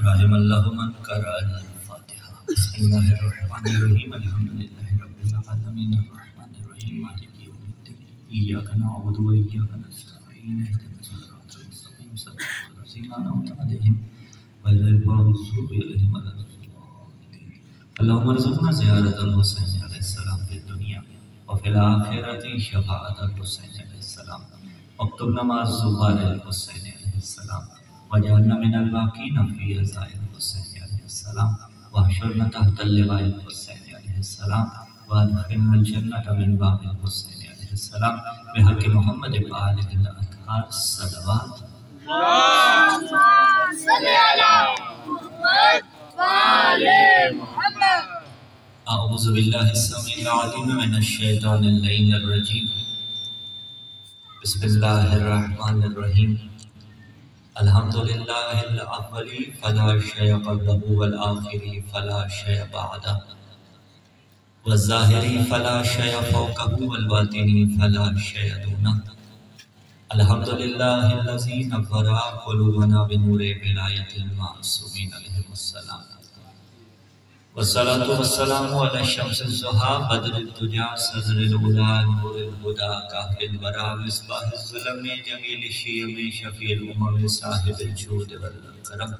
رحم اللہ من قرأ الفاتحہ۔ بسم اللہ الرحمن الرحیم، الحمد للہ رب العالمین، الرحمن الرحیم، مالک یوم الدین، ایاک نعبد و ایاک نستعین، اہدنا الصراط المستقیم، صراط الذین انعمت علیہم غیر المغضوب علیہم ولا الضالین۔ اللہم ارزقنا زیارت الحسین علیہ السلام فی الدنیا وفی الآخرۃ شفاعۃ الحسین علیہ السلام، واکتبنا مع الزمار الحسین علیہ السلام، واجعلنا من الباقین فی رضاء الحسین علیہ السلام، واحشرنا تحت اللواء الحسین علیہ السلام، وادخلنا الجنۃ من باب الحسین علیہ السلام، بحق محمد وآلہ الاطہار الصلوات۔ اللهم صل على محمد وآل محمد۔ اعوذ باللہ السمیع العلیم من الشیطان اللعین الرجیم، بسم اللہ الرحمن الرحیم۔ الحمدللہ الاولی فلا شیء قبلہ والآخری فلا شیء بعدہ، والظاہری فلا شیء فوقہ والباطنی فلا شیء دونہ۔ الحمدللہ الذی نور قلوبنا بنور ولایۃ المعصومین علیہم السلام، والصلاة والسلام علی الشمس الضحیٰ بدر الدجیٰ صدر العلا نور الہدیٰ کاف الورا مصباح الظلم جمیل الشیم شفیع الامم صاحب الجود والکرم،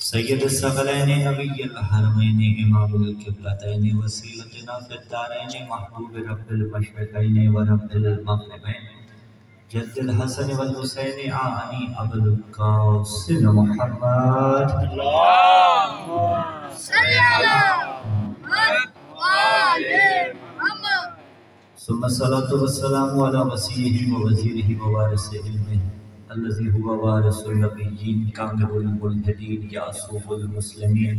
سید الثقلین نبی الحرمین امام القبلتین وسیلتنا فی الدارین محبوب رب المشرقین و رب المغربین، جد الحسن والحسین آنی ابو القاسم محمد۔ اللهم صل على محمد وآل محمد۔ ثم الصلاة والسلام على وسیعہ ووزیرہ ووارث علمہ الذی هو وارث النبیین کامل الملحدین یعصوب المسلمین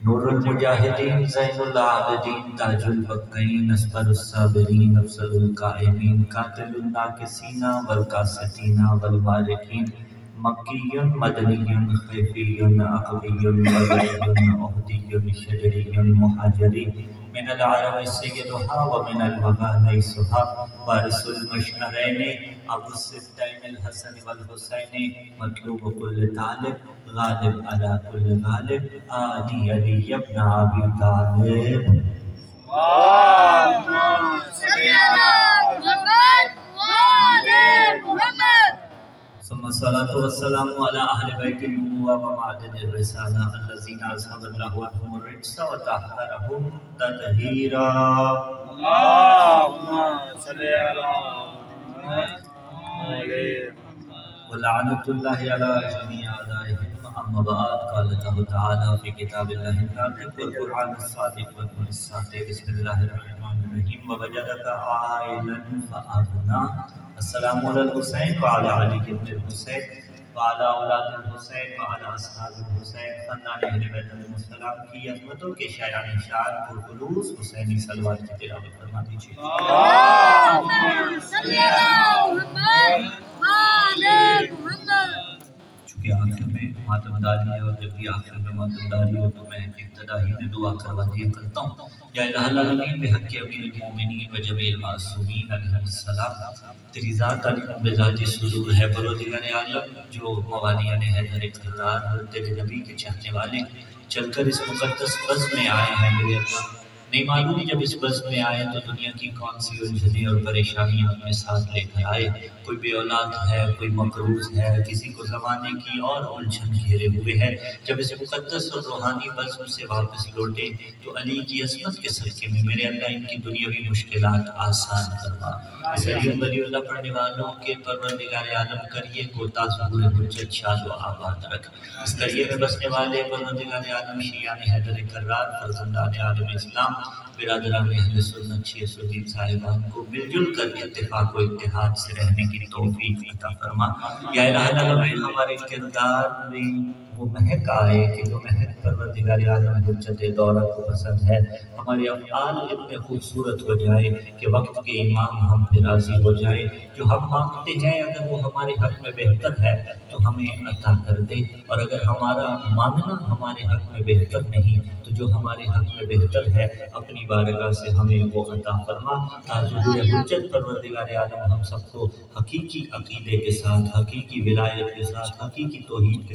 نور المجاہدین زین العابدین تاج البقین اسپر الصابرین افضل القائمین قاتل الناکسین والقاسطین والمارقین مکی مدنی خیفی عقبی بدری احدی شجری مہاجری من العرب سیدها ومن الوبا لیسها وارث المشعرین ابو السبتین الحسن والحسین مطلوب کل طالب غالب علی کل غالب آلی علی ابن ابی طالب۔ اللهم صل على محمد وآل محمد۔ ثم الصلاة والسلام على أهل بيت النبوة ومعدن الرسالة الذين أذهب الله عنهم الرجس وطهرهم تطهيرا۔ اللهم صل على محمد وآل محمد۔ ولعنة الله على جميع أعدائهم، أما بعد، قال الله تعالى في كتاب الله الناطق والقرآن الصادق والقرآن الصادق، بسم الله الرحمن الرحيم، ووجدك عائلا فأغنى۔ السلام علی الحسین وعلی علی ابن الحسین وعلی اولاد الحسین وعلی اصحاب الحسین، خاندان اہل بیت علیہ السلام کی عظمتوں کے شاعران شان پرخلوص حسینی صلوات کی تلاوت فرما دیجیے۔ اللهم صل على محمد وآل محمد۔ چونکہ آخر میں ماتم داری ہے اور جب بھی آخر میں ماتم داری ہو تو میں ابتدا ہی میں دعا کروا دیا کرتا ہوں، یا الہ العالمین بحق امیر المومنین و جمیع المعصومین علیہ السلام، تیری ذات علی بذات صدور ہے پروردگار عالم، جو موالیان حیدر کرار تیرے نبی کے چاہنے والے چل کر اس مقدس بز میں آئے ہیں میرے اللہ۔ نہیں معلوم جب اس بز میں آئے تو دنیا کی کون سی الجھنیں اور پریشانیاں اپنے ساتھ لے کر آئے، کوئی بے اولاد ہے، کوئی مقروض ہے، کسی کو زمانے کی اور الجھن گھیرے ہوئے ہے۔ جب اس مقدس اور روحانی بزم سے واپس لوٹے تو علی کی عظمت کے صدقے میں میرے اللہ ان کی دنیاوی مشکلات آسان کروا۔ اس علی ولی اللہ پڑھنے والوں کے پروردگار عالم کریے کو ظہور حجت شاد و آباد رکھ۔ اس قریے میں بسنے والے پروردگار عالم شیعان حیدر کرار فرزندان عالم اسلام برادران اہل سنت شیعہ سنی صاحبان کو مل جل کر اتفاق و اتحاد سے رہنے کی توفیق عطا فرما۔ یا الہ العالمین ہمارے کردار میں وہ مہک آئے کہ جو مہک پروردگار عالم حجت دولت کو پسند ہے، ہمارے افعال اتنے خوبصورت ہو جائے کہ وقت کے امام ہم پہ راضی ہو جائے، جو ہم مانگتے ہیں اگر وہ ہمارے حق میں بہتر ہے تو ہمیں عطا کر دے، اور اگر ہمارا مانگنا ہمارے حق میں بہتر نہیں تو جو ہمارے حق میں بہتر ہے اپنی بارگاہ سے ہمیں وہ عطا فرما۔ ظہور حجت پروردگار عالم ہم سب کو حقیقی عقیدے کے ساتھ، حقیقی ولایت کے ساتھ، حقیقی توحید کے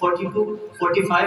42, 45,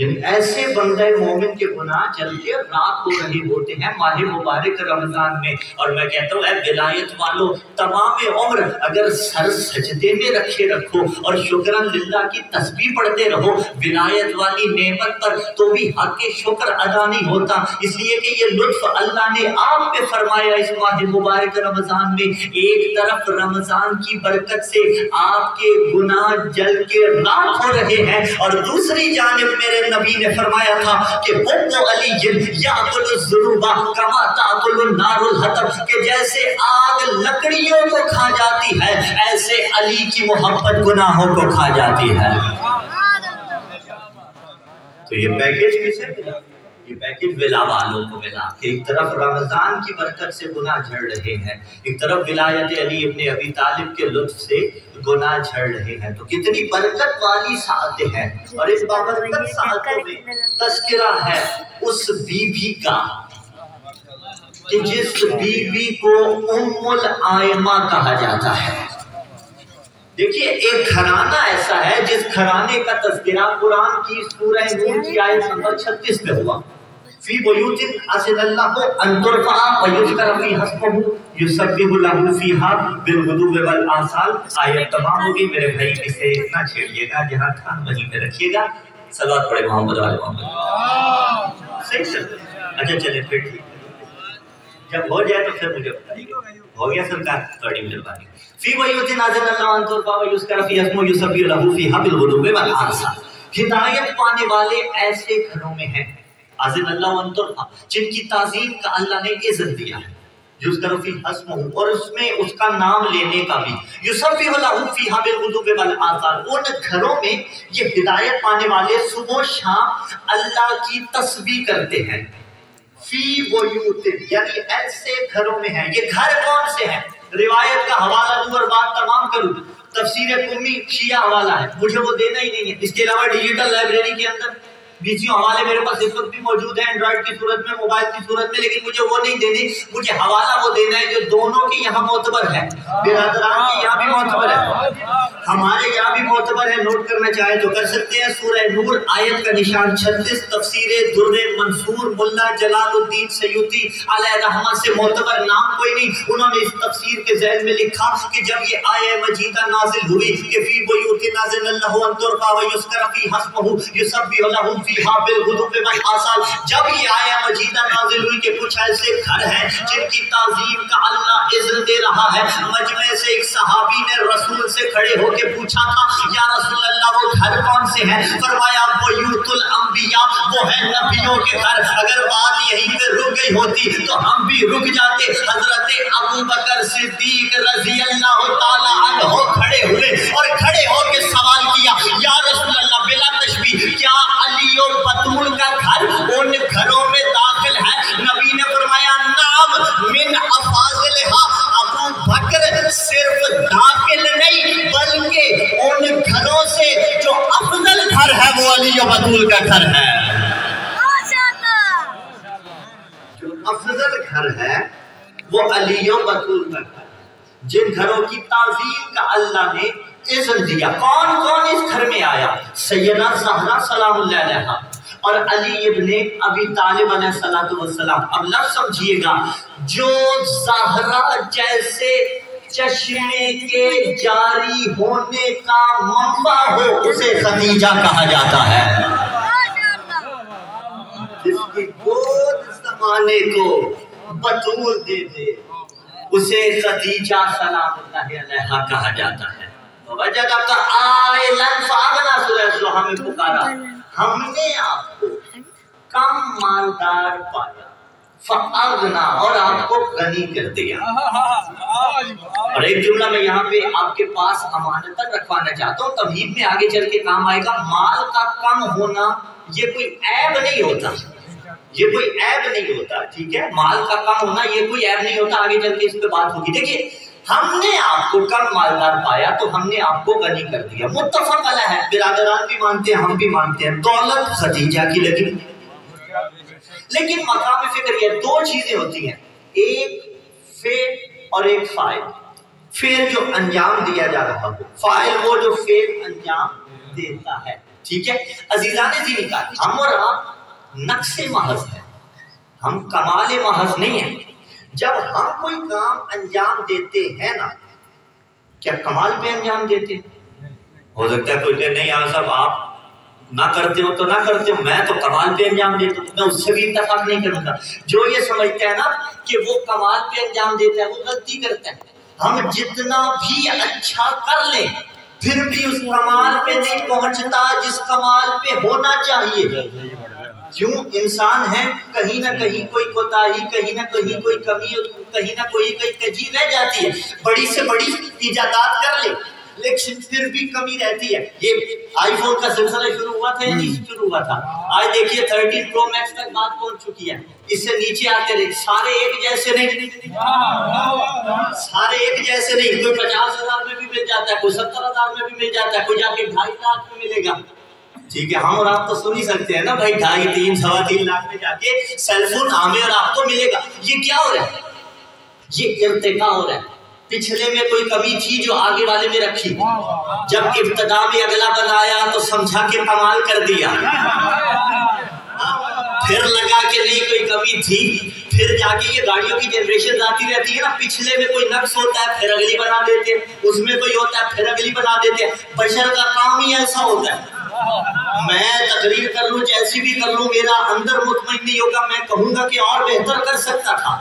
یعنی ایسے بندے مومن کے گناہ جل کے راک ہو رہے ہوتے ہیں ماہ مبارک رمضان میں. اور میں کہتا ہوں اے ولایت والو، تمام عمر اگر سر سجدے میں رکھے رکھو اور شکرن للہ کی تسبیح پڑھتے رہو ولایت والی نعمت پر، تو بھی حق شکر ادا نہیں ہوتا. اس لیے کہ یہ لطف اللہ نے آپ پہ فرمایا اس ماہ مبارک رمضان میں. ایک طرف رمضان کی برکت سے آپ کے گناہ جل کے راک ہو رہے ہیں، اور دوسری جانب میرے نبی نے فرمایا تھا کہ بغض علی یاکل الذنوب کما تاکل النار الحطب، کہ جیسے آگ لکڑیوں کو کھا جاتی ہے ایسے علی کی محبت گناہوں کو کھا جاتی ہے. تو یہ پیکیج کسے ملا؟ یہ پیکیج ولا والوں کو ملا کہ ایک طرف رمضان کی برکت سے گناہ جھڑ رہے ہیں، ایک طرف ولایت علی ابن ابی طالب کے لطف سے گناہ جھڑ رہے ہیں. تو کتنی برکت والی ساعتیں ہیں. اور اس بابرکت ساعتوں میں تذکرہ ہے اس بیوی کا کہ جس بیوی کو ام الائمہ کہا جاتا ہے. دیکھیے ایک گھرانہ ایسا ہے جس گھرانے کا تذکرہ قرآن کی سورہ نور کی آیت نمبر 36 میں ہوا. فی بیوت اذن اللہ ان ترفع ویذکر فیہا اسمہ یسبح لہ فیہا بالغدو والآصال. آیت تمام ہوگی. میرے بھائی اسے اتنا چھیڑیے گا جہاں تھا وہیں پہ رکھیے گا. صلوات پڑھے محمد علی محمد. صحیح سر؟ اچھا چلے پھر ٹھیک، جب ہو جائے تو پھر مجھے بتائیے. ہو گیا سرکار؟ بڑی مہربانی. فی بیوت اذن اللہ ان ترفع ویذکر فیہا اسمہ یسبح لہ فیہا بالغدو والآصال. ہدایت پانے والے ایسے گھروں میں ہیں اذن اللہ ان ترفع جن کی تعظیم کا اللہ نے اذن دیا ہے، یذکر فیہا اسمہ، اور اس میں اس کا نام لینے کا بھی، یسبح لہ فیہا بالغدو والآصال. ان گھروں میں یہ ہدایت پانے والے صبح و شام اللہ کی تسبیح کرتے ہیں. فی بیوت یعنی ایسے گھروں میں ہیں. یہ گھر کون سے ہیں؟ روایت کا حوالہ دوں اور بات تمام کروں. تفسیر قمی شیعہ حوالہ ہے، مجھے وہ دینا ہی نہیں ہے. اس کے علاوہ ڈیجیٹل لائبریری کے اندر 20 حوالے میرے پاس اس وقت بھی موجود ہیں، اینڈرائڈ کی صورت میں، موبائل کی صورت میں، لیکن مجھے وہ نہیں دینے. مجھے حوالہ وہ دینا ہے جو دونوں کی یہاں معتبر ہے. برادران کی یہاں بھی معتبر ہے، ہمارے یہاں بھی معتبر ہے. نوٹ کرنا چاہے تو کر سکتے ہیں. سورہ نور آیت کا نشان 36، تفسیر در منصور ملا جلال الدین سیوطی علیہ رحمہ سے معتبر نام کوئی نہیں. انہوں نے اس تفسیر کے ذیل میں لکھا کہ جب یہ آیہ مجیدہ نازل ہوئی کہ فی بیوت اذن اللہ ان ترفع ویذکر فیہا اسمہ یسبح لہ فیہا بالغدو والآصال، جب یہ آیہ مجیدہ نازل ہوئی کہ کچھ ایسے گھر ہیں جن کی تعظیم کا اللہ اذن دے رہا ہے، مجمع سے ایک صحابی نے رسول سے کھڑے ہو کے پوچھا تھا یا رسول اللہ وہ گھر کون سے ہیں؟ فرمایا بیوت الانبیاء، وہ ہیں نبیوں کے گھر. اگر بات یہیں پہ رک گئی ہوتی تو ہم بھی رک جاتے. حضرت ابو بکر صدیق رضی اللہ تعالی عنہ کھڑے ہوئے اور کھڑے ہو کے سوال کیا یا رسول اللہ بلا تشبیہ کیا علی اور بطول کا گھر ان گھروں میں داخل ہے؟ نبی نے فرمایا نعم من افاضلہا. ابو بکر صرف داخل نہیں بلکہ ان گھروں سے جو افضل گھر ہے وہ علی و بطول کا گھر ہے. جو افضل گھر ہے وہ علی و بطول کا گھر، جن گھروں کی تعظیم کا اللہ نے اذن دیا. کون کون اس گھر میں آیا؟ سیدہ زہرا سلام اللہ علیہا اور علی ابن ابی طالب علیہ السلام. اب لفظ سمجھیے گا، جو زہرا جیسے چشمے کے جاری ہونے کا منبع ہو اسے خدیجہ کہا جاتا ہے. جس کی گود زمانے کو بطول دے دے اسے خدیجہ سلام اللہ علیہا کہا جاتا ہے. وجد کا آئلن فاغنا سورہ سلوحہ میں پکارا، ہم نے آپ کو کم مالدار پایا، فاغنا اور آپ کو غنی کر دیا. اور ایک جملہ میں یہاں پہ آپ کے پاس امانتاً رکھوانا چاہتا ہوں، تمہید میں آگے چل کے کام آئے گا. مال کا کم ہونا یہ کوئی عیب نہیں ہوتا، یہ کوئی عیب نہیں ہوتا. ٹھیک ہے، مال کا کم ہونا یہ کوئی عیب نہیں ہوتا. آگے چل کے اس پہ بات ہوگی. دیکھیے ہم نے آپ کو کم مالدار پایا تو ہم نے آپ کو غنی کر دیا. متفق علیہ ہے، برادران بھی مانتے ہیں، ہم بھی مانتے ہیں. دولت خدیجہ کی لگی، لیکن مقام فکر یہ دو چیزیں ہوتی ہیں، ایک فعل اور ایک فاعل. فعل جو انجام دیا جا رہا ہو، فاعل وہ جو فعل انجام دیتا ہے. ٹھیک ہے عزیزان دین کا، ہم اور آپ نقص محض ہیں، ہم کمال محض نہیں ہیں۔ جب ہم کوئی کام انجام دیتے ہیں نا، کیا کمال پہ انجام دیتے ہیں؟ ہو سکتا ہے کوئی کہ نہیں یار صاحب آپ نہ کرتے ہو تو نہ کرتے ہو، میں تو کمال پہ انجام دیتا ہوں، میں اس سے بھی اتفاق نہیں کروں گا۔ جو یہ سمجھتا ہے نا کہ وہ کمال پہ انجام دیتا ہے وہ غلطی کرتا ہے۔ ہم جتنا بھی اچھا کر لیں پھر بھی اس کمال پہ نہیں پہنچتا جس کمال پہ ہونا چاہیے۔ کیوں؟ انسان ہے، کہیں نہ کہیں کوئی کوتاہی، کہیں نہ کہیں کوئی کمی، کہیں نہ کوئی کجی رہ جاتی ہے۔ بڑی سے بڑی ایجادات کر لے لیکن پھر بھی کمی رہتی ہے۔ یہ آئی فون کا سلسلہ شروع ہوا تھا یا نہیں شروع ہوا تھا؟ آج دیکھیے 13 پرو میکس تک بات پہنچ چکی ہے، اس سے نیچے آتے رہے، سارے ایک جیسے نہیں، سارے ایک جیسے نہیں، کوئی 50,000 میں بھی مل جاتا ہے، کوئی 70,000 میں بھی مل جاتا ہے، کوئی جا کے 2.5 لاکھ میں ملے گا۔ ٹھیک ہے ہم اور آپ تو سن ہی سکتے ہیں نا بھائی 2.5، 3، 3.25 لاکھ میں جا کے سیل فون ہمیں اور آپ کو ملے گا۔ یہ کیا ہو رہا ہے؟ یہ ارتقا ہو رہا ہے۔ پچھلے میں کوئی کمی تھی جو آگے والے میں رکھی، جب ابتدا میں اگلا بنایا تو سمجھا کہ کمال کر دیا، پھر لگا کہ نہیں کوئی کمی تھی، پھر جا کے یہ گاڑیوں کی جنریشن آتی رہتی ہے نا، پچھلے میں کوئی نقص ہوتا ہے پھر اگلی بنا دیتے، اس میں کوئی ہوتا ہے پھر اگلی بنا دیتے۔ بشر کا کام ہی ایسا ہوتا ہے، میں تقریر کر لوں جیسی بھی کر لوں میرا اندر مطمئن نہیں ہوگا، میں کہوں گا کہ اور بہتر کر سکتا تھا۔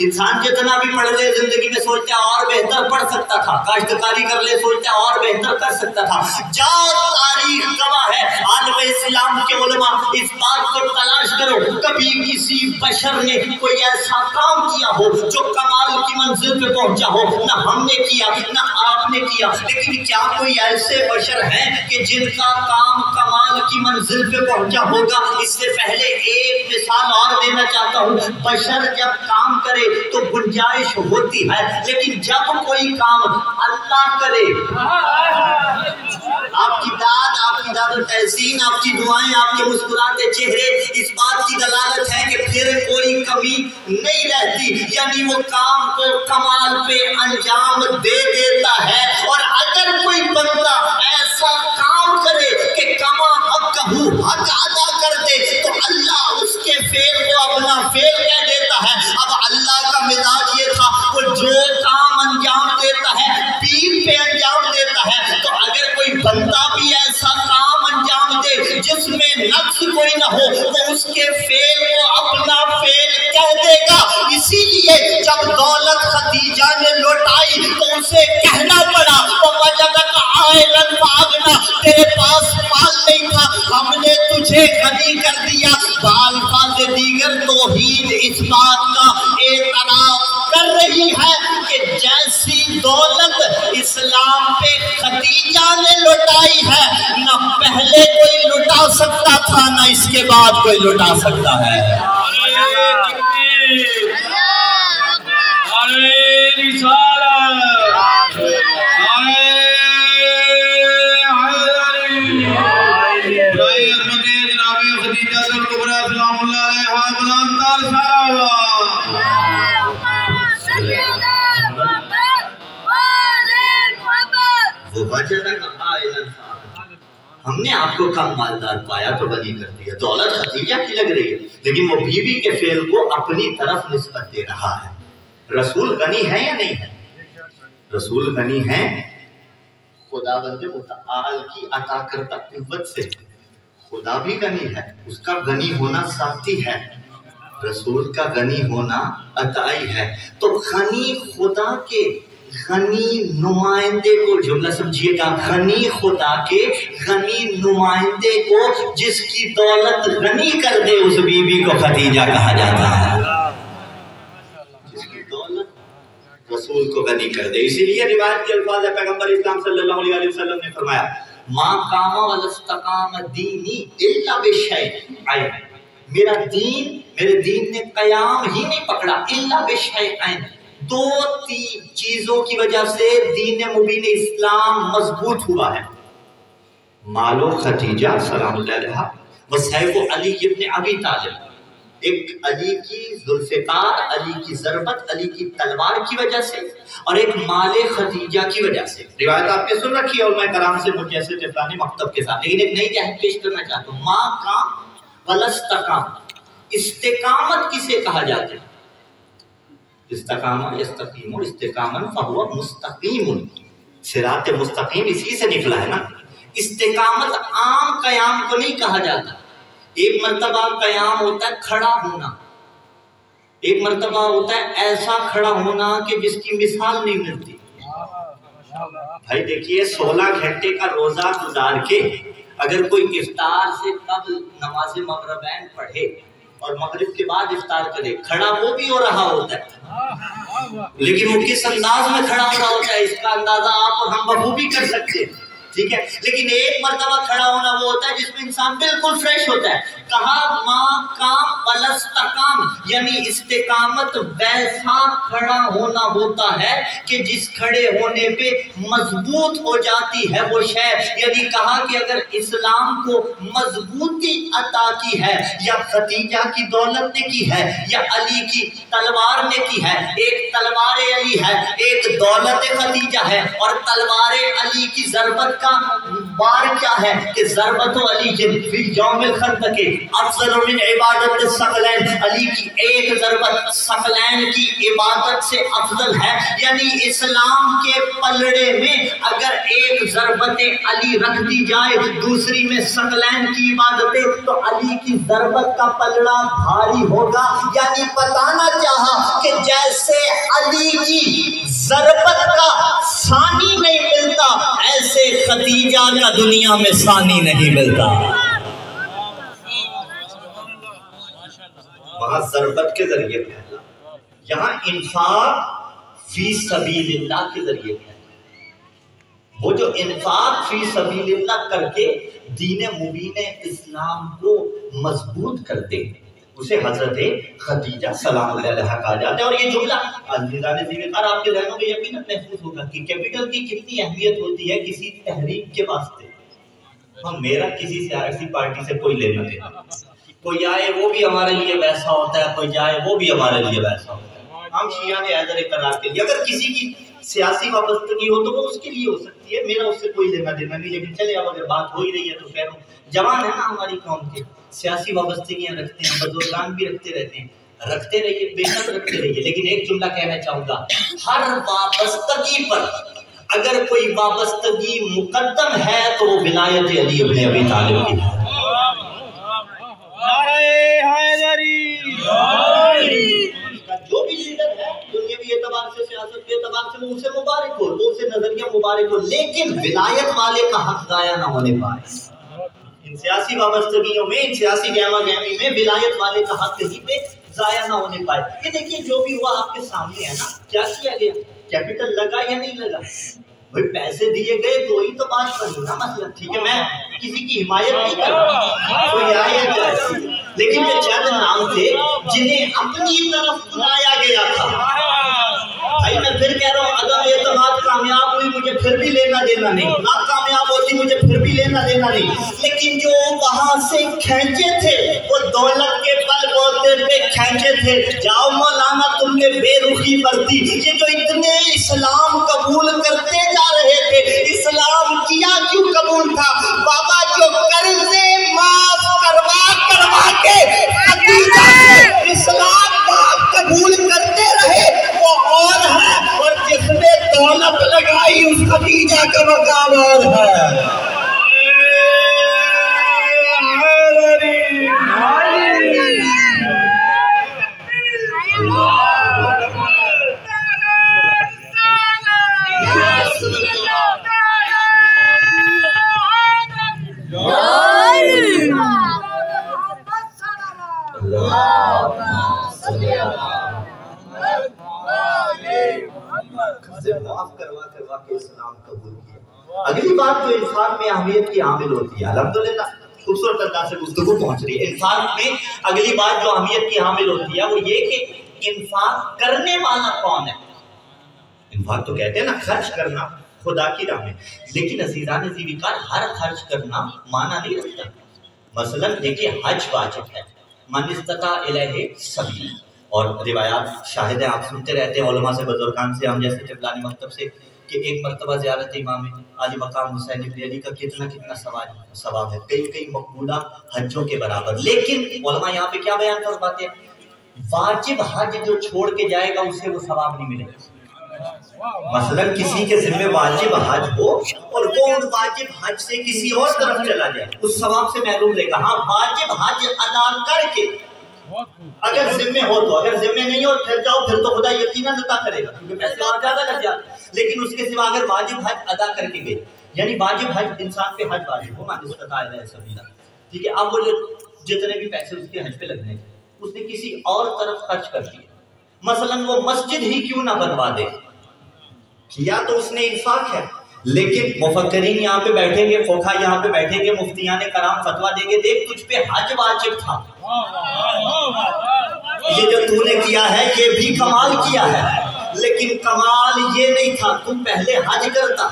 انسان جتنا بھی پڑھ لے زندگی میں سوچتا ہے اور بہتر پڑھ سکتا تھا، کاشتکاری کر لے سوچتا ہے اور بہتر کر سکتا تھا۔ جاؤ تاریخ گواہ ہے، عالم اسلام کے علماء اس بات کو تلاش کرو کبھی کسی بشر نے کوئی ایسا کام کیا ہو جو کمال کی منزل پہ پہنچا ہو، نہ ہم نے کیا نہ آپ نے کیا، لیکن کیا کوئی ایسے بشر ہیں کہ جن کا کام کمال کی منزل پہ پہنچا ہوگا؟ اس سے پہلے ایک مثال اور دینا چاہتا ہوں، بشر جب کام کرے تو گنجائش ہوتی ہے، لیکن جب کوئی کام اللہ کرے، آپ کی داد و تحسین، آپ کی دعائیں، آپ کے مسکراتے چہرے اس بات کی دلالت ہے کہ پھر کوئی کمی نہیں رہتی، یعنی وہ کام کو کمال پہ انجام دے دیتا ہے۔ اور اگر کوئی بندہ ایسا کام کرے کہ کما حق حق ادا کر دے تو اللہ اس کے فعل کو اپنا فعل کہہ دیتا ہے۔ اب اللہ کا مزاج یہ تھا، وہ جو کام انجام دیتا ہے پیر پہ انجام دیتا ہے، تو اگر کوئی بندہ بھی ایسا کام انجام دے جس میں نقص کوئی نہ ہو، وہ اس کے فعل کو اپنا فعل کہہ دے گا۔ اسی لیے جب دولت خدیجہ نے لوٹائی تو اسے کہنا پڑا وَوَجَدَكَ عَائِلًا فَأَغْنَىٰ، تیرے پاس مال نہیں تھا ہم نے تجھے غنی کر دیا۔ بالفاظ دیگر توحید اس بات کا اعتراف کر رہی ہے کہ جیسی دولت اسلام پہ خدیجہ نے لوٹائی ہے نہ پہلے کوئی لٹا سکتا تھا نہ اس کے بعد کوئی لٹا سکتا ہے۔ ہم نے آپ کو کم مالدار پایا تو غنی کر دیا، دولت خدیجہ کی لگ رہی ہے لیکن وہ بیوی کے فعل کو اپنی طرف نسبت دے رہا ہے۔ رسول غنی ہے یا نہیں ہے؟ رسول غنی ہے خدا بند متعال کی عطا کرتا قوت سے، خدا بھی غنی ہے، اس کا غنی ہونا ذاتی ہے، رسول کا غنی ہونا عطائی ہے۔ تو غنی خدا کے غنی نمائندے کو، جملہ سمجھیے گا، غنی خدا کے غنی نمائندے کو جس کی دولت غنی کر دے اس بی بی کو خدیجہ کہا جاتا ہے، جس کی دولت رسول کو غنی کر دے۔ اسی لیے روایت کے الفاظ ہے، پیغمبر اسلام صلی اللہ علیہ وسلم نے فرمایا ما قام ولا استقام دینی الا بشیء، میرے دین نے قیام ہی نہیں پکڑا الا بشیء، دو تین چیزوں کی وجہ سے دین مبین اسلام مضبوط ہوا ہے۔ مال و خدیجہ سلام اللہ علیہ و سیف علی ابن ابی طالب، ایک علی کی ذوالفقار، علی کی ضربت، علی کی تلوار کی وجہ سے، اور ایک مال خدیجہ کی وجہ سے۔ روایت آپ نے سن رکھی ہے علماء کرام سے مجھ جیسے طفلانی مکتب کے ساتھ، لیکن ایک نئی جہت پیش کرنا چاہتا ہوں۔ ماں کام ولستقام، استقامت کسے کہا جاتا ہے؟ استقامہ یستقیم استقامن فہو مستقیم، صراط مستقیم اسی سے نکلا ہے نا۔ استقامت عام قیام کو نہیں کہا جاتا، ایک مرتبہ قیام ہوتا ہے کھڑا ہونا، ایک مرتبہ ہوتا ہے ایسا کھڑا ہونا کہ جس کی مثال نہیں ملتی۔ بھائی دیکھیے 16 گھنٹے کا روزہ گزار کے اگر کوئی افطار سے قبل نماز مغربین پڑھے اور مغرب کے بعد افطار کرے، کھڑا وہ بھی ہو رہا ہوتا ہے، لیکن وہ کس انداز میں کھڑا ہو رہا ہوتا ہے اس کا اندازہ آپ اور ہم بخوبی کر سکتے ہیں، ٹھیک ہے۔ لیکن ایک مرتبہ کھڑا ہونا وہ ہوتا ہے جس میں انسان بالکل فریش ہوتا ہے۔ کہا ماں کام ولستقام، یعنی استقامت ویسا کھڑا ہونا ہوتا ہے کہ جس کھڑے ہونے پہ مضبوط ہو جاتی ہے وہ شے، یعنی کہا کہ اگر اسلام کو مضبوطی عطا کی ہے یا خدیجہ کی دولت نے کی ہے یا علی کی تلوار نے کی ہے، ایک تلوار علی ہے، ایک دولت خدیجہ ہے، اور تلوار علی کی ضربت کا بار کیا ہے کہ ضربت علی فی یوم الخندق افضل من عبادت الثقلین، علی کی ایک ضربت ثقلین کی عبادت سے افضل ہے، یعنی اسلام کے پلڑے میں اگر ایک ضربت علی رکھ دی جائے دوسری میں ثقلین کی عبادتیں تو علی کی ضربت کا پلڑا بھاری ہوگا، یعنی بتانا چاہا کہ جیسے علی کی ضربت کا ثانی نہیں ملتا ایسے خدیجہ کا دنیا میں ثانی نہیں ملتا۔ وہاں ضربت کے ذریعے پھیلا، یہاں انفاق فی سبیل اللہ کے ذریعے پھیلا۔ وہ جو انفاق فی سبیل اللہ کر کے دین مبین اسلام کو مضبوط کرتے اسے حضرت خدیجہ سلام اللہ علیہا کہا جاتا ہے۔ اور یہ جملہ عزیزان ذوالفقار آپ کے ذہنوں میں یقیناً محفوظ ہوگا کہ کیپٹل کی کتنی اہمیت ہوتی ہے کسی تحریک کے واسطے۔ میرا کسی سیاسی پارٹی سے کوئی لینا دینا، کوئی آئے وہ بھی ہمارے لیے ویسا ہوتا ہے، کوئی جائے وہ بھی ہمارے لیے ویسا ہوتا ہے۔ ہم شیعہ نے حیدر قرار کے لیے اگر کسی کی سیاسی وابستگی ہو تو وہ اس کے لیے ہو سکتی ہے، میرا اس سے کوئی لینا دینا نہیں۔ لیکن چلے اب اگر بات ہو ہی رہی ہے تو خیر، جوان ہے نا ہماری قوم کے، سیاسی وابستگیاں رکھتے ہیں، بزرگان بھی رکھتے رہتے ہیں، رکھتے رہیے، بے شک رکھتے رہیے۔ لیکن ایک جملہ کہنا چاہوں گا، ہر وابستگی پر اگر کوئی وابستگی مقدم ہے تو وہ ولایت علی ابن ابی طالب کی ہے۔ جو بھی لیڈر ہے دنیاوی اعتبار سے، سیاست کے اعتبار سے، وہ اسے مبارک ہو، وہ اسے نظریہ مبارک ہو، لیکن ولایت والے کا حق ضائع نہ ہونے پائے۔ ان سیاسی وابستگیوں میں، ان سیاسی گہما گہمی میں ولایت والے کا حق کہیں پہ ضائع نہ ہونے پائے۔ یہ دیکھیے جو بھی ہوا آپ کے سامنے ہے نا، کیا کیا گیا، کیپٹل لگا یا نہیں لگا؟ بھائی پیسے دیے گئے تو ہی تو بات بنی نا مسئلہ، ٹھیک ہے، میں کسی کی حمایت نہیں کر رہا، کوئی آئے یا جائے، لیکن یہ چند نام تھے جنہیں اپنی طرف بلایا گیا تھا۔ بھائی میں پھر کہہ رہا ہوں، عدم اعتماد کامیاب ہوئی مجھے پھر بھی لینا دینا نہیں، ناکامیاب ہوتی مجھے پھر بھی لینا دینا نہیں، لیکن جو وہاں سے کھینچے تھے وہ دولت کے پل بولتے پہ کھینچے تھے، جاؤ مولانا تم نے بے رخی برتی۔ یہ جو اتنے اسلام قبول کرتے جا رہے تھے، اسلام کیا کیوں قبول تھا؟ بابا جو قرضے معاف کروا کے خدیجہ سے اسلام قبول کرتے رہے وہ اور ہے، اور جس نے دولت لگائی اس خدیجہ کا مقام اور ہے۔ معاف کروا کے اسلام قبول کیا۔ اگلی بات جو انفاق میں اہمیت کی حامل ہوتی ہے، الحمدللہ خوبصورت انداز سے گفتگو پہنچ رہی ہے، انفاق میں اگلی بات جو اہمیت کی حامل ہوتی ہے وہ یہ کہ انفاق کرنے والا کون ہے۔ انفاق تو کہتے ہیں نا خرچ کرنا خدا کی راہ میں، لیکن عزیزان ذوالفقار ہر خرچ کرنا معنی نہیں رکھتا۔ مثلا دیکھیے حج واجب ہے، من استطاع الیہ سبیلا، اور روایات شاہد ہیں، آپ سنتے رہتے ہیں علماء سے، بزرگان سے، ہم جیسے طفلانی مکتب سے، کہ ایک مرتبہ زیارت امام عالی مقام حسین بن علی کا کتنا ثواب ہے، کئی مقبولہ حجوں کے برابر۔ لیکن علماء یہاں پہ کیا بیان فرماتے ہیں؟ واجب حج جو چھوڑ کے جائے گا اسے وہ ثواب نہیں ملے گا۔ مثلا کسی کے ذمہ واجب حج ہو اور وہ واجب حج سے کسی اور طرف چلا جائے، اس ثواب سے محروم رہے گا۔ ہاں واجب حج ادا کر کے اگر ذمہ ہو تو، اگر ذمہ نہیں ہو پھر جاؤ، پھر تو خدا یقیناً عطا کرے گا کیونکہ پیسے اور زیادہ لگ جاتے ہیں۔ لیکن اس کے سوا اگر واجب حج ادا کر کے گئے، یعنی واجب حج انسان پہ حج واجب ہو، من استطاع الیہ سبیلا، ٹھیک ہے، اب وہ جتنے بھی پیسے اس کے حج پہ لگنے تھے اس نے کسی اور طرف خرچ کر دیے، مثلا وہ مسجد ہی کیوں نہ بنوا دے، کیا تو اس نے انفاق ہے، لیکن مفکرین یہاں پہ بیٹھیں گے، فقہا یہاں پہ بیٹھیں گے، مفتیان کرام فتویٰ دیں گے، دیکھ تجھ پہ حج واجب تھا، یہ جو تو نے کیا ہے یہ بھی کمال کیا ہے، لیکن کمال یہ نہیں تھا، تم پہلے حج کرتا،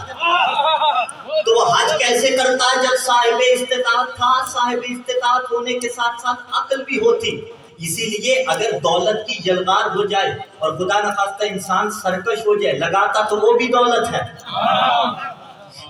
تو وہ حج کیسے کرتا ہے جب صاحب استطاعت تھا، صاحب استطاعت ہونے کے ساتھ ساتھ عقل بھی ہوتی۔ اسی لیے اگر دولت کی یلغار ہو جائے اور خدا نخواستہ انسان سرکش ہو جائے، لگاتا تو وہ بھی دولت ہے۔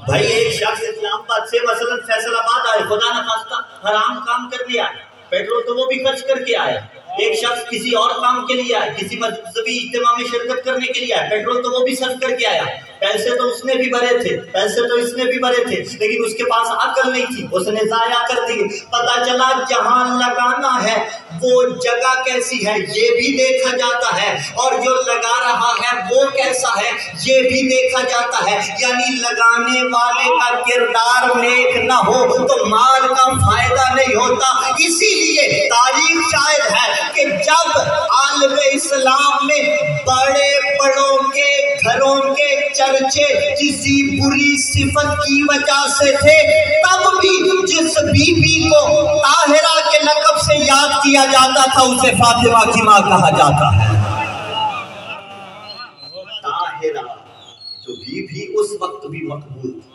بھائی ایک شخص اسلام آباد سے مثلا فیصل آباد آئے، خدا نخواستہ حرام کام کرنے آئے، پیٹرول تو وہ بھی خرچ کر کے آئے، ایک شخص کسی اور کام کے لیے آئے، کسی مذہبی اجتماع میں شرکت کرنے کے لیے آئے، پیٹرول تو وہ بھی صرف کر کے آیا، پیسے تو اس نے بھی بھرے تھے، پیسے تو اس نے بھی بھرے تھے، لیکن اس کے پاس عقل نہیں تھی، اس نے ضائع کر دی۔ پتہ چلا جہاں لگانا ہے وہ جگہ کیسی ہے یہ بھی دیکھا جاتا ہے، اور جو لگا رہا ہے وہ کیسا ہے یہ بھی دیکھا جاتا ہے، یعنی لگانے والے کا کردار نیک نہ ہو تو مال کا فائدہ نہیں ہوتا۔ اسی لیے تاریخ شاہد ہے کہ جب عالم اسلام میں بڑے بڑوں کے گھروں کے چرچے کسی بری صفت کی وجہ سے تھے، تب بھی جس بی بی کو طاہرہ کے لقب سے یاد کیا جاتا تھا اسے فاطمہ کی ماں کہا جاتا ہے۔ طاہرہ جو بی بی اس وقت بھی مقبول تھی،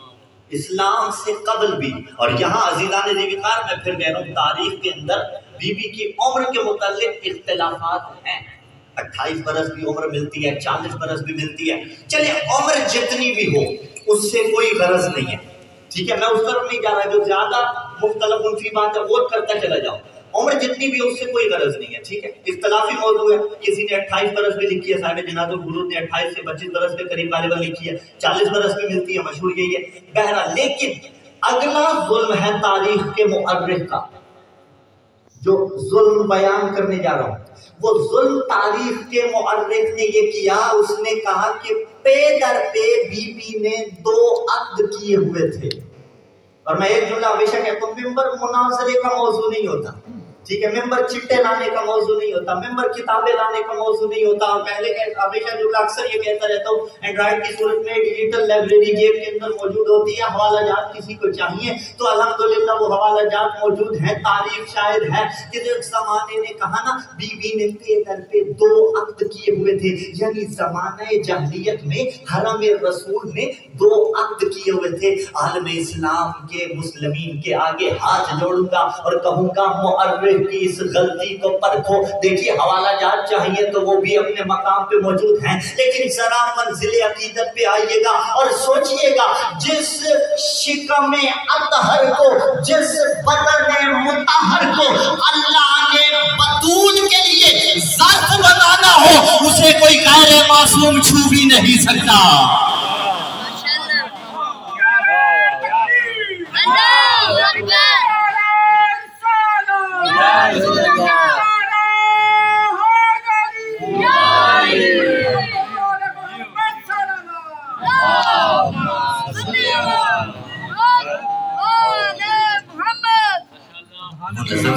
اسلام سے قبل بھی، اور یہاں عزیزان ذوالفقار میں پھر کہہ رہا ہوں تاریخ کے اندر بی بی کی عمر کے متعلق اختلافات ہیں، 28 برس بھی عمر ملتی ہے، 40 برس بھی ملتی ہے، چلے عمر جتنی بھی ہو اس سے کوئی غرض نہیں ہے، ٹھیک ہے، میں اس طرف نہیں جا رہا، جو زیادہ مختلف فی بات ہے وہ کرتا چلا جاؤ، عمر جتنی بھی ہو اس سے کوئی غرض نہیں ہے، ٹھیک ہے، اختلافی موضوع ہے، کسی نے 28 برس بھی لکھی ہے، صاحب جناد الخلود نے 28 سے 25 برس کے قریب غالباً لکھی ہے، 40 برس بھی ملتی ہے، مشہور یہی ہے، بہرحال لیکن اگلا ظلم ہے تاریخ کے مؤرخ کا، جو ظلم بیان کرنے جا رہا ہوں، وہ ظلم تاریخ کے مؤرخ نے یہ کیا، اس نے کہا کہ پے در پہ بی بی نے 2 عقد کیے ہوئے تھے، اور میں ایک جملہ ہمیشہ کہتا ہوں، ممبر مناظرے کا موضوع نہیں ہوتا، ٹھیک ہے، ممبر چٹے لانے کا موضوع نہیں ہوتا، ممبر کتابیں لانے کا موضوع نہیں ہوتا، اور پہلے ہمیشہ جملہ اکثر یہ کہتا رہتا ہوں، اینڈرائڈ کی صورت میں ڈیجیٹل لائبریری جیب کے اندر موجود ہوتی ہے، حوالہ جات کسی کو چاہیے تو الحمدللہ وہ حوالہ جات موجود ہیں، تاریخ شاہد ہے کہ ایک زمانے نے کہا نا بی بی نے پے در پہ 2 عقد کیے ہوئے تھے، یعنی زمانہ جاہلیت میں حرم رسول نے 2 عقد کیے ہوئے تھے۔ عالم اسلام کے مسلمین کے آگے ہاتھ جوڑوں گا اور کہوں گا مؤرخ کی اس غلطی کو پرکھو، دیکھیے حوالہ جات چاہیے تو وہ بھی اپنے مقام پہ موجود ہیں، لیکن ذرا منزل عقیدت پہ آئیے گا اور سوچئے گا، جس شکم اطہر کو، جس بدن مطہر کو اللہ نے بطول کے لیے ظرف بنانا ہو اسے کوئی غیر معصوم چھو بھی نہیں سکتا۔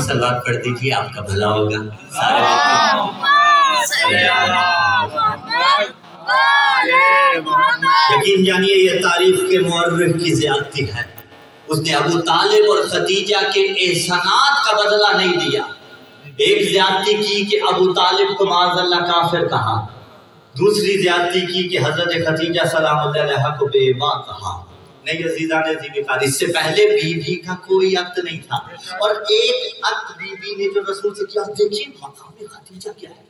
صلوات پڑھ دیجیے، آپ کا بھلا ہوگا۔ یقین جانیے یہ تاریخ کے مورخ کی زیادتی ہے، اس نے ابو طالب اور خدیجہ کے احسانات کا بدلہ نہیں دیا۔ ایک زیادتی کی کہ ابو طالب کو معاذ اللہ کافر کہا، دوسری زیادتی کی کہ حضرت خدیجہ سلام اللہ علیہا کو بے ماں کہا، نہیں عزیزان عزیز کار، اس سے پہلے بیوی کا کوئی عقد نہیں تھا، اور ایک عقد بیوی نے جو رسول سے کیا، دیکھیے مقام خدیجہ کیا ہے،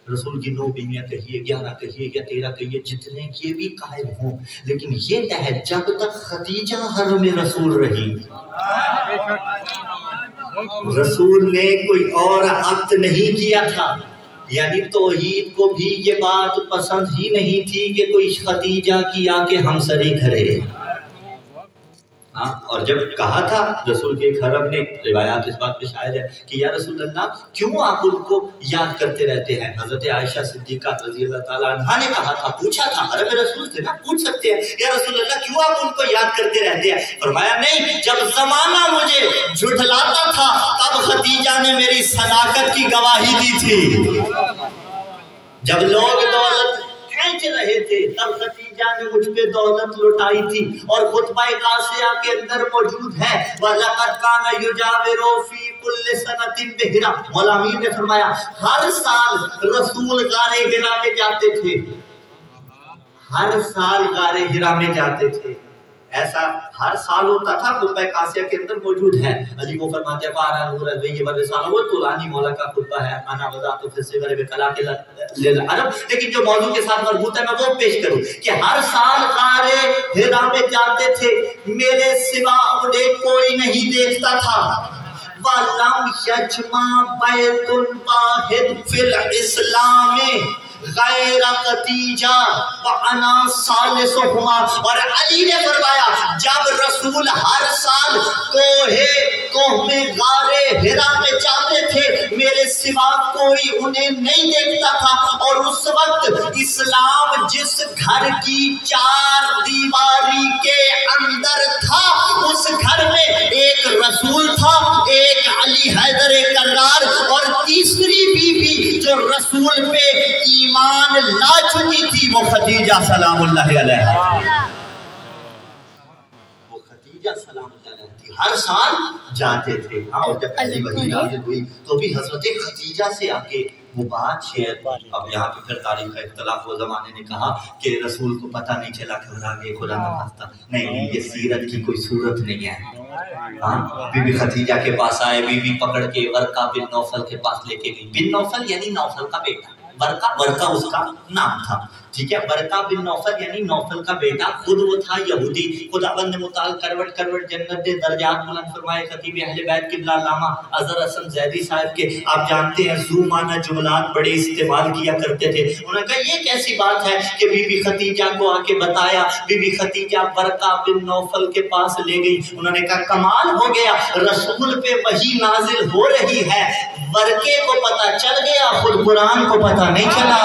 رسول کی 9 بیویاں کہیے، 11 کہیے یا 13 کہیے، جتنے یہ بھی قائل ہوں، لیکن یہ ہے جب تک خدیجہ حرم رسول رہی، رسول نے کوئی اور عقد نہیں کیا تھا، یعنی توحید کو بھی یہ بات پسند ہی نہیں تھی کہ کوئی خدیجہ کی آ کے ہمسری کرے۔ اور جب کہا تھا رسول کے حرم نے، روایات اس بات پہ شاہد ہے کہ یا رسول اللہ کیوں آپ ان کو یاد کرتے رہتے ہیں؟ حضرت عائشہ صدیقہ رضی اللہ تعالیٰ عنہا نے کہا تھا، پوچھا تھا، حرم رسول سے نا پوچھ سکتے ہیں، یا رسول اللہ کیوں آپ ان کو یاد کرتے رہتے ہیں؟ فرمایا نہیں، جب زمانہ مجھے جھٹلاتا تھا تب خدیجہ نے میری صداقت کی گواہی دی تھی، جب لوگ دولت کھینچ رہے تھے تب خدیجہ نے مجھ پہ دولت لٹائی تھی، اور خطبہ قاسیہ کے اندر موجود ہے وَلَقَدْ كَانَ يُجَاوِرُ فِي كُلِّ سَنَةٍ بِحِرَا، مولا امیر نے فرمایا ہر سال رسول غار حرا میں جاتے تھے، ہر سال غار حرا میں جاتے تھے، ایسا ہر سال ہوتا تھا، خطبہ قاسیہ کے اندر موجود ہے۔ علی وہ فرماتے ہیں فارا نور الوی والرسالہ، وہ طولانی مولا کا خطبہ ہے، انا وضعت فی الصغر بکلاک للعرب، لیکن جو موضوع کے ساتھ مربوط ہے میں وہ پیش کروں کہ ہر سال غار حرا میں جاتے تھے، میرے سوا انہیں کوئی نہیں دیکھتا تھا، وَلَمْ يَجْمَعْ بَيْتٌ وَاحِدٌ فِي الْإِسْلَامِ غیر خدیجہ وَأَنَا ثَالِثُهُمَا، اور علی نے فرمایا جب رسول ہر سال کوہ میں غار حرا میں جاتے تھے، میرے سوا کوئی انہیں نہیں دیکھتا تھا، اور اس وقت اسلام جس گھر کی 4 دیواری کے اندر تھا، اس گھر میں ایک رسول تھا، ایک علی حیدر کرار، اور تیسری بیوی جو رسول پہ ایمان لا چکی تھی وہ خدیجہ سلام اللہ علیہ، وہ خدیجہ سلام اللہ علیہ تھی، ہر سال جاتے تھے۔ اور جب پہلی وحی نازل ہوئی تو بھی حضرت خدیجہ سے آگے وہ بات شیئر، اب یہاں پہ پھر تاریخ کا اختلاف، وہ زمانے نے کہا کہ رسول کو پتہ نہیں چلا کہ آگے خدا نہ خواستہ، نہیں یہ سیرت کی کوئی صورت نہیں ہے۔ بی بی خدیجہ کے پاس آئے، بی بی پکڑ کے ورقہ بن نوفل کے پاس لے کے گئی، بن نوفل یعنی نوفل کا بیٹا، ورقہ اس کا نام تھا، ٹھیک ہے، ورقہ بن نوفل یعنی نوفل کا بیٹا، خود وہ تھا یہودی، خداوند متعال کروٹ جنت دے، درجات بلند فرمائے، خطیب اہل بیت قبلہ علامہ اظہر حسن زیدی صاحب کے آپ جانتے ہیں ذو معنی جملات بڑے استعمال کیا کرتے تھے، انہوں نے کہا یہ کیسی بات ہے کہ بی بی خدیجہ کو آ کے بتایا، بی بی خدیجہ ورقہ بن نوفل کے پاس لے گئی، انہوں نے کہا کمال ہو گیا، رسول پہ وحی نازل ہو رہی ہے، ورقے کو پتہ چل گیا، خود قرآن کو پتہ نہیں چلا،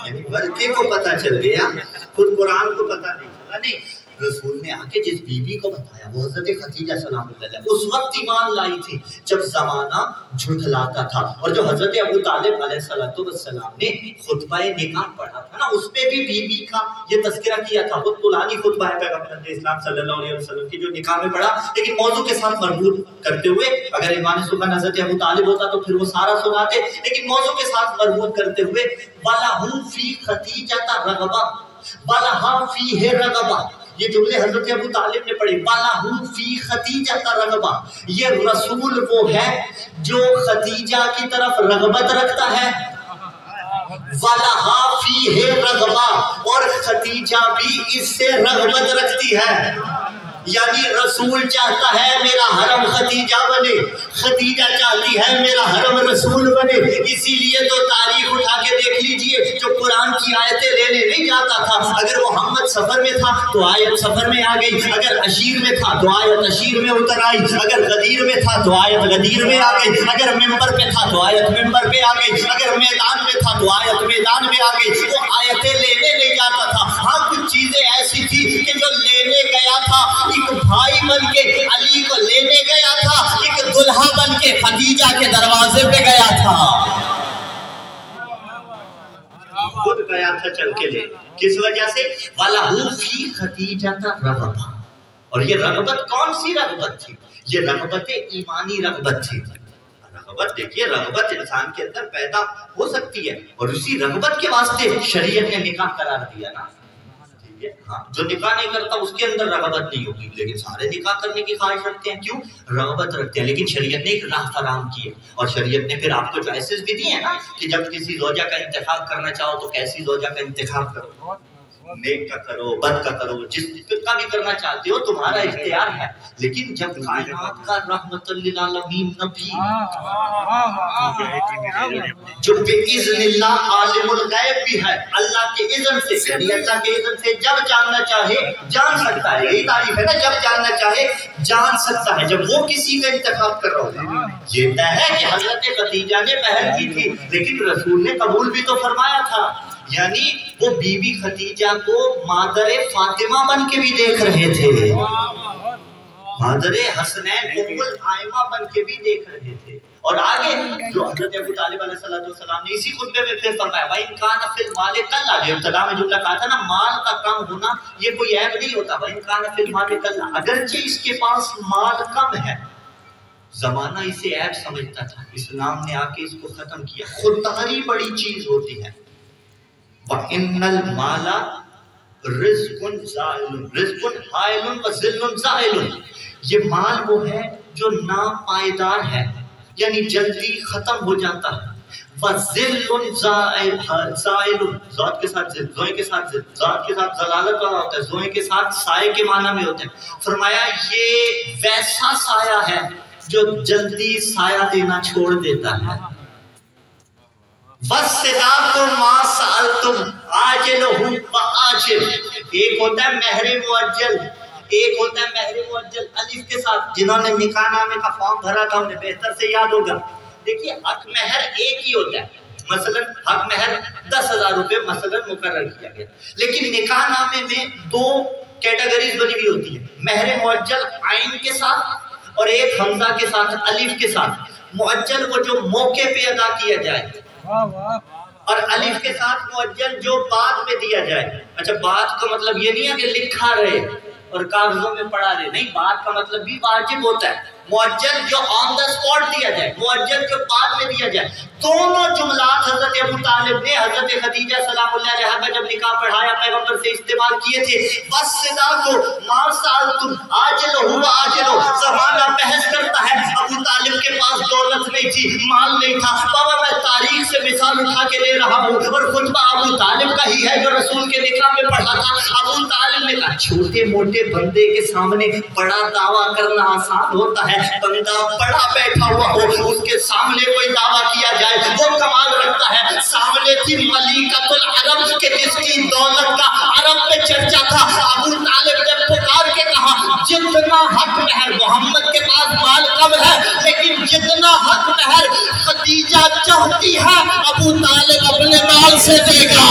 یعنی ورقے کو پتہ چل گیا، خود قرآن کو پتہ نہیں چلا۔ نہیں، رسول نے آ کے جس بی بی کو بتایا وہ حضرت خدیجہ سلام اللہ علیہ اس وقت ایمان لائی تھی جب زمانہ جھٹلاتا تھا، اور جو حضرت ابو طالب علیہ السلام نے خطبہ نکاح پڑھا تھا نا، اس پہ بھی بی بی کا یہ تذکرہ کیا تھا، وہ طولانی خطبہ ہے پیغمبر اسلام صلی اللہ علیہ وسلم کی جو نکاح میں پڑھا، لیکن موضوع کے ساتھ مربوط کرتے ہوئے، اگر ایمان سبحان حضرت ابو طالب ہوتا تو پھر وہ سارا سناتے، لیکن موضوع کے ساتھ مربوط کرتے ہوئے وَلَهُ فِي خَدِیجَةَ رَغَبَةٌ وَلَهَا فِيهِ رَغَبَةٌ، یہ جملے حضرت ابو طالب نے پڑھی، وَلَهُ فِي خَدِیجَةَ رَغَبَةٌ، یہ رسول وہ ہے جو خدیجہ کی طرف رغبت رکھتا ہے، وَلَهَا فِيهِ رَغَبَةٌ، اور خدیجہ بھی اس سے رغبت رکھتی ہے، یعنی رسول چاہتا ہے میرا حرم خدیجہ بنے، خدیجہ چاہتی ہے میرا حرم رسول بنے، اسی لیے تو تاریخ اٹھا کے دیکھ لیجئے، جو قرآن کی آیتیں لینے نہیں جاتا تھا، اگر محمد سفر میں تھا تو آیت سفر میں آ گئی، اگر عشیر میں تھا تو آیت عشیر میں اتر آئی، اگر غدیر میں تھا تو آیت غدیر میں آ گئی، اگر ممبر پہ تھا تو آیت ممبر پہ آ گئی، اگر میدان میں تھا تو آیت میدان میں آ گئی، وہ آیتیں لینے نہیں جاتا تھا۔ ہاں کچھ چیزیں ایسی تھی کہ جو لینے گیا تھا، ایک بھائی بن کے علی کو لینے گیا تھا، ایک دلہا بن کے خدیجہ کے دروازے پہ گیا تھا، خود گیا تھا چل کے لے، کس وجہ سے؟ وَلَهُ فِي خَدِیجَةَ رَغَبَةٌ، اور یہ رغبت کون سی رغبت تھی؟ یہ رغبت ایمانی رغبت تھی۔ رغبت دیکھیے، رغبت انسان کے اندر پیدا ہو سکتی ہے، اور اسی رغبت کے واسطے شریعت نے نکاح قرار دیا نا، ہے. ہاں جو نکاح نہیں کرتا اس کے اندر رغبت نہیں ہوگی، لیکن سارے نکاح کرنے کی خواہش رکھتے ہیں. کیوں؟ رغبت رکھتے ہیں. لیکن شریعت نے ایک راہ فراہم کی ہے، اور شریعت نے پھر آپ کو چوائسز بھی دی ہیں نا کہ جب کسی زوجہ کا انتخاب کرنا چاہو تو کیسی زوجہ کا انتخاب کرو، نیک کا کرو، بد کا کرو، جس کا بھی کرنا چاہتے ہو تمہارا اختیار ہے. لیکن جب کائنات کا رحمت للعالمین نبی جو باذن اللہ عالم الغیب بھی ہے، اللہ کے اذن سے، یعنی اللہ کے اذن سے جب جاننا چاہے جان سکتا ہے. یہی تعریف ہے نا، جب جاننا چاہے جان سکتا ہے. جب وہ کسی کا انتخاب کر رہا ہو، یہ طے ہے کہ حضرت خدیجہ نے پہل کی تھی، لیکن رسول نے قبول بھی تو فرمایا تھا. یعنی وہ بی بی خدیجہ کو مادر فاطمہ بن کے بھی دیکھ رہے تھے، مادر حسنین ام الائمہ بن کے بھی دیکھ رہے تھے. اور آگے جو حضرت ابو طالب علیہ السلام نے اسی خطبے میں پھر فرمایا وَإِنْ كَانَ فِي الْمَالِ قَلَّةٌ. جو ابتدا میں جملہ کہا تھا نا، مال کا کم ہونا یہ کوئی عیب نہیں ہوتا. وَإِنْ كَانَ فِي الْمَالِ قَلَّةٌ، اگرچہ اس کے پاس مال کم ہے. زمانہ اسے عیب سمجھتا تھا، اسلام نے آ کے اس کو ختم کیا. خودداری بڑی چیز ہوتی ہے. وَإِنَّ الْمَالَ رِزْقٌ زَائِلٌ رِزْقٌ حَائِلٌ وَذِلٌّ زَائِلٌ. یہ مال وہ ہے جو ناپائیدار ہے، یعنی جلدی ختم ہو جاتا ہے. وَذِلٌّ زَائِلٌ، ذات کے ساتھ ذل، زوئے کے ساتھ ذل، ذات کے ساتھ ذلالت والا ہوتا ہے، زوئے کے ساتھ سائے کے معنی میں ہوتے ہیں. فرمایا یہ ویسا سایہ ہے جو جلدی سایہ دینا چھوڑ دیتا ہے. وَالصِّدَاقُ مَا سَأَلْتُمْ عَاجِلُهُ وَآجِلُ. ایک ہوتا ہے مہر معجل، ایک ہوتا ہے مہر معجل الف کے ساتھ. جنہوں نے نکاح نامے کا فارم بھرا تھا انہیں بہتر سے یاد ہوگا. دیکھیے حق مہر ایک ہی ہوتا ہے، مثلا حق مہر 10,000 روپے مثلا مقرر کیا گیا. لیکن نکاح نامے میں دو کیٹیگریز بنی ہوئی ہوتی ہے، مہر معجل عین کے ساتھ اور ایک حمزہ کے ساتھ الف کے ساتھ. معجل وہ جو موقع پہ ادا کیا جائے، اور الف کے ساتھ معجل جو بعد میں دیا جائے. اچھا بعد کا مطلب یہ نہیں ہے کہ لکھا رہے اور کاغذوں میں پڑھا رہے، نہیں، بعد کا مطلب بھی واجب ہوتا ہے. معجل جو آن دا اسپاٹ دیا جائے، معجل جو بعد میں دیا جائے. دونوں جملات حضرت ابو طالب نے حضرت خدیجہ سلام اللہ علیہا کا جب نکاح پڑھایا پیغمبر سے استعمال کیے تھے. وَالصِّدَاقُ مَا سَأَلْتُمْ عَاجِلُهُ وَآجِلُهُ. زمانہ بحث کرتا ہے، ابو طالب کے پاس دولت نہیں تھی، مال نہیں تھا. بابا میں تاریخ سے مثال اٹھا کے لے رہا ہوں، اور خطبہ ابو طالب کا ہی ہے جو رسول کے نکاح میں پڑھا تھا. ابو طالب نے کہا چھوٹے موٹے بندے کے سامنے بڑا دعویٰ کرنا آسان ہوتا ہے، بندہ بڑا بیٹھا ہوا ہو اس کے سامنے کوئی دعویٰ کیا جائے وہ کمال رکھتا ہے. سامنے تھی ملیکۃ العرب کہ جس کی دولت کا عرب میں چرچا تھا. ابو طالب نے پکار کے کہا جتنا حق مہر محمد کے پاس مال کم ہے، لیکن جتنا حق مہر خدیجہ چاہتی ہے ابو طالب اپنے مال سے دے گا.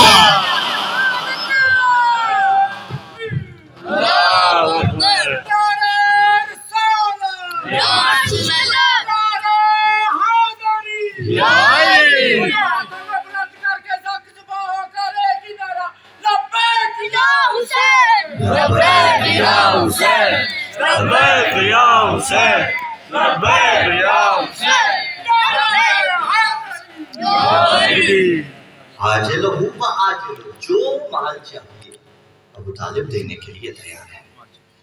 جو مال چاہیے ابو طالب دینے کے لیے تیار ہے.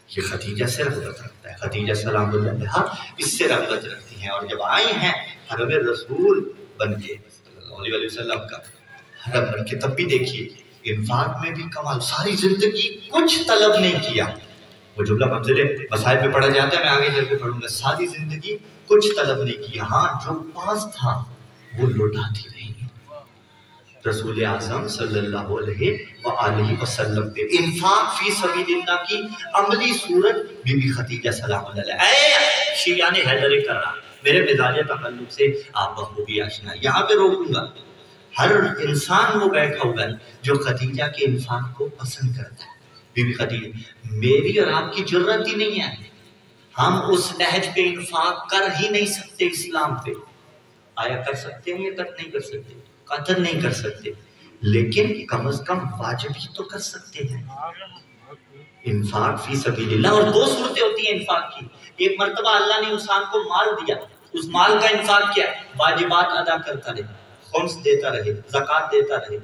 یہ خدیجہ سے رغبت رکھتا ہے، خدیجہ سلام اللہ علیہا اس سے رغبت رکھتی ہیں. اور جب آئی ہیں حرم رسول بن کے صلی اللہ علیہ وسلم کا حرم بن کے، تب بھی دیکھیے انفاق میں بھی کمال. ساری زندگی کچھ طلب نہیں کیا. وہ جملہ منزل مسائل پہ پڑھا جاتا ہے، میں آگے چل کے پڑھوں گا. ساری زندگی کچھ طلب نہیں کیا، ہاں جو پاس تھا وہ لوٹاتی رہی. رسول اعظم صلی اللہ علیہ وآلہ وسلم پہ انفاق فی سبیل اللہ کی عملی صورت بی بی خدیجہ سلام اللہ علیہ. اے شیعان حیدر کرام، میرے مزاج تقلب سے آپ بخوبی آشنا. یہاں پہ روکوں گا. ہر انسان وہ بیٹھا ہوگا جو خدیجہ کے انفاق کو پسند کرتا ہے. بی بی خدیجہ، میری اور آپ کی جرت ہی نہیں ہے، ہم اس نہج پہ انفاق کر ہی نہیں سکتے. اسلام پہ آیا کر سکتے ہیں یا کٹ نہیں کر سکتے؟ قتل نہیں کر سکتے، لیکن کم از کم واجب ہی تو کر سکتے ہیں. انفاق فی سبیل اللہ. اور دو صورتیں ہوتی ہیں انفاق کی. ایک مرتبہ اللہ نے انسان کو مال دیا، اس مال کا انفاق کیا؟ واجبات ادا کرتا رہے، خمس دیتا رہے، زکوٰۃ دیتا رہے،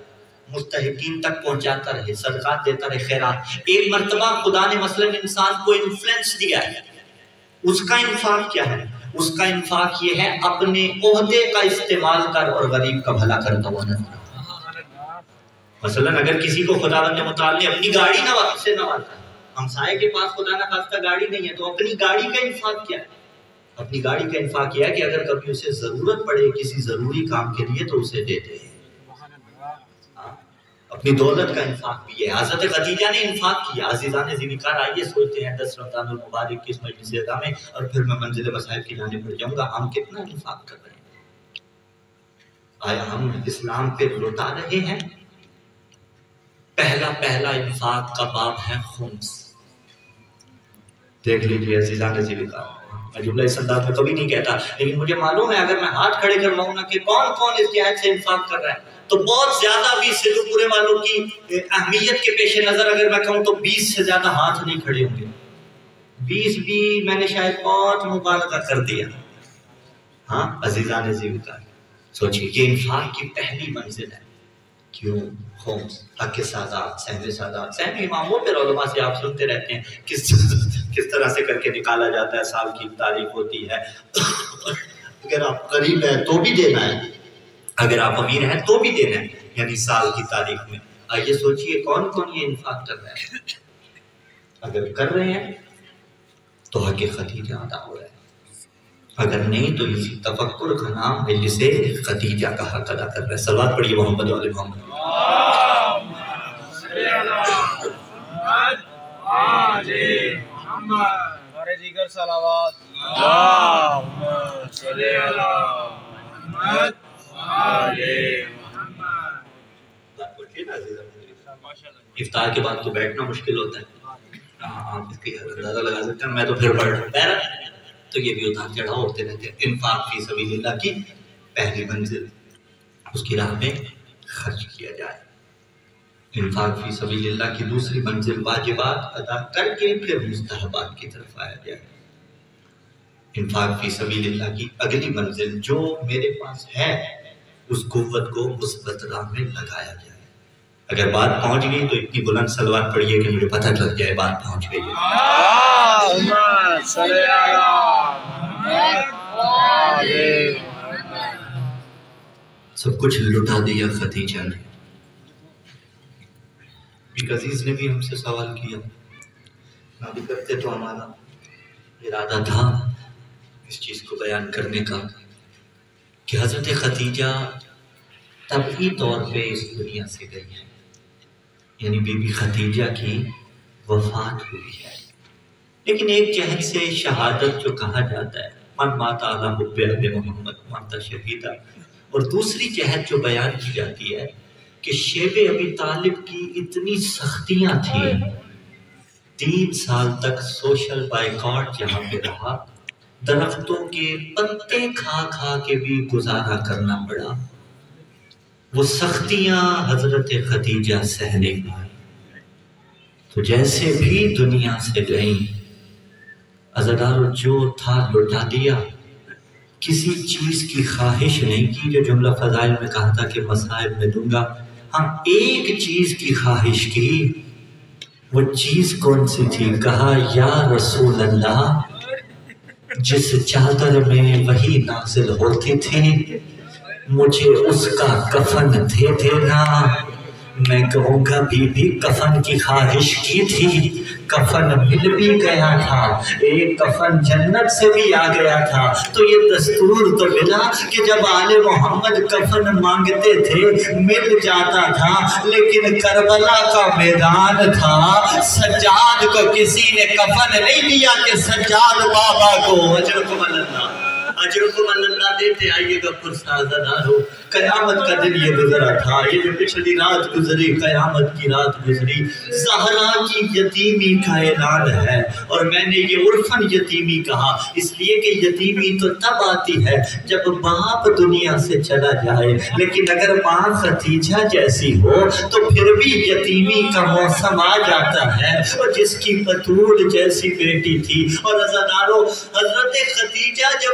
مستحقین تک پہنچاتا رہے، صدقات دیتا رہے، خیرات۔ ایک مرتبہ خدا نے مثلاً انسان کو انفلوئنس دیا ہے، اس کا انفاق کیا ہے؟ اس کا انفاق یہ ہے اپنے عہدے کا استعمال کر اور غریب کا بھلا کرتا ہوا نظر۔ مثلاً اگر کسی کو خداوند متعال نے اپنی گاڑی سے نوازا، ہمسائے کے پاس خدا نہ خواستہ گاڑی نہیں ہے، تو اپنی گاڑی کا انفاق کیا ہے؟ اپنی گاڑی کا انفاق کیا ہے کہ اگر کبھی اسے ضرورت پڑے کسی ضروری کام کے لیے تو اسے دے دے۔ اپنی دولت کا انفاق بھی ہے۔ حضرت خدیجہ نے انفاق کیا۔ عزیزان ذمکار آئیے سوچتے ہیں 10 رمضان المبارک کی اس مجلس عطا میں، اور پھر میں منزل مصائب کی جانب بڑھ جاؤں گا، ہم کتنا انفاق کر رہے ہیں؟ آیا ہم اسلام پہ لوٹا رہے ہیں؟ پہلا انفاق کا باب ہے خمس۔ دیکھ لیجیے عزیزان ذمکار، میں جملہ اس انداز میں کبھی نہیں کہتا، لیکن مجھے معلوم ہے اگر میں ہاتھ کھڑے کرواؤں نا کہ کون کون اس جہاد سے انفاق کر رہا ہے، تو بہت زیادہ 20 سے جو پورے والوں کی اہمیت کے پیش نظر اگر میں کہوں تو 20 سے زیادہ ہاتھ نہیں کھڑے ہوں گے۔ 20 بھی میں نے شاید بہت مبالغہ کر دیا۔ ہاں عزیزان ذمکار، سوچیے یہ انفاق کی پہلی منزل ہے۔ کیوں؟ خمس، حق سادات، سہم سادات، سہم اماموں پہ علماء سے آپ سنتے رہتے ہیں کس طرح سے کر کے نکالا جاتا ہے، سال کی تاریخ ہوتی ہے، اگر آپ قریب ہیں تو بھی دینا ہے، اگر آپ امیر ہیں تو بھی دینا ہے، یعنی سال کی تاریخ میں۔ آئیے سوچئے کون کون یہ انفاق کر رہا ہے؟ اگر کر رہے ہیں تو حق خدیجہ ادا ہو رہا ہے، اگر نہیں تو اسی تفکر کا نام ہے جسے خدیجہ کا حق ادا کر رہا ہے۔ صلوات پڑھیے محمد و آل محمد۔ ہمارے دیگر صلوات اللہم صلی علی محمد افطار کے بعد تو بیٹھنا مشکل ہوتا ہے، آپ اس کی اندازہ لگا سکتے ہیں، میں تو پھر پڑھ رہا ہوں، تو یہ بھی اتار چڑھاؤ ہوتے رہتے ہیں۔ انفاق فی سبیل اللہ کی پہلی منزل، اس کی راہ میں خرچ کیا جائے۔ انفاق فی سبیل اللہ کی دوسری منزل، واجبات ادا کر کے پھر مستحبات کی طرف آیا جائے۔ انفاق فی سبیل اللہ کی اگلی منزل، جو میرے پاس ہے اس قوت کو مثبت راہ میں لگایا جائے۔ اگر بات پہنچ گئی تو اتنی بلند صلوات پڑھیے کہ مجھے پتہ چل جائے بات پہنچ گئی ہے۔ اللہم صلی علی محمد۔ سب کچھ لٹا دیا خدیجہ نے۔ ایک عزیز نے بھی ہم سے سوال کیا، نہ بھی کرتے تو ہمارا ارادہ تھا اس چیز کو بیان کرنے کا کہ حضرت خدیجہ طبعی طور پہ اس دنیا سے گئی ہے، یعنی بی بی خدیجہ کی وفات ہوئی ہے، لیکن ایک جہد سے شہادت جو کہا جاتا ہے، من مات علی حب ابی محمد مات شہیدہ، اور دوسری جہد جو بیان کی جاتی ہے کہ شیب ابی طالب کی اتنی سختیاں تھیں، 3 سال تک سوشل بائیکاٹ جہاں پہ رہا، درختوں کے پتے کھا کھا کے بھی گزارا کرنا پڑا، وہ سختیاں حضرت خدیجہ سہنے گئیں، تو جیسے بھی دنیا سے گئیں، عزادارو جو تھا لٹا دیا، کسی چیز کی خواہش نہیں کی، جو جملہ فضائل میں کہا تھا کہ مصائب میں دوں گا، ہم ایک چیز کی خواہش کی، وہ چیز کون سی تھی؟ کہا یا رسول اللہ، جس چادر میں وحی نازل ہوتی تھی مجھے اس کا کفن دے دینا۔ میں کہوں گا بی بی کفن کی خواہش کی تھی، کفن مل بھی گیا تھا، ایک کفن جنت سے بھی آ گیا تھا، تو یہ دستور تو ملا کہ جب آل محمد کفن مانگتے تھے مل جاتا تھا، لیکن کربلا کا میدان تھا، سجاد کو کسی نے کفن نہیں دیا کہ سجاد بابا کو اجرکم اللہ اجرکم اللہ دیتے آئیے گا پرسازدار ہو۔ قیامت کا دن یہ گزرا تھا، یہ جو پچھلی رات گزری قیامت کی رات گزری، زہرا کی یتیمی کا اعلان ہے، اور میں نے یہ عرفن یتیمی کہا اس لیے کہ یتیمی تو تب آتی ہے جب باپ دنیا سے چلا جائے، لیکن اگر ماں خدیجہ جیسی ہو تو پھر بھی یتیمی کا موسم آ جاتا ہے، اور جس کی بطول جیسی بیٹی تھی۔ اور عزادارو، حضرت خدیجہ جب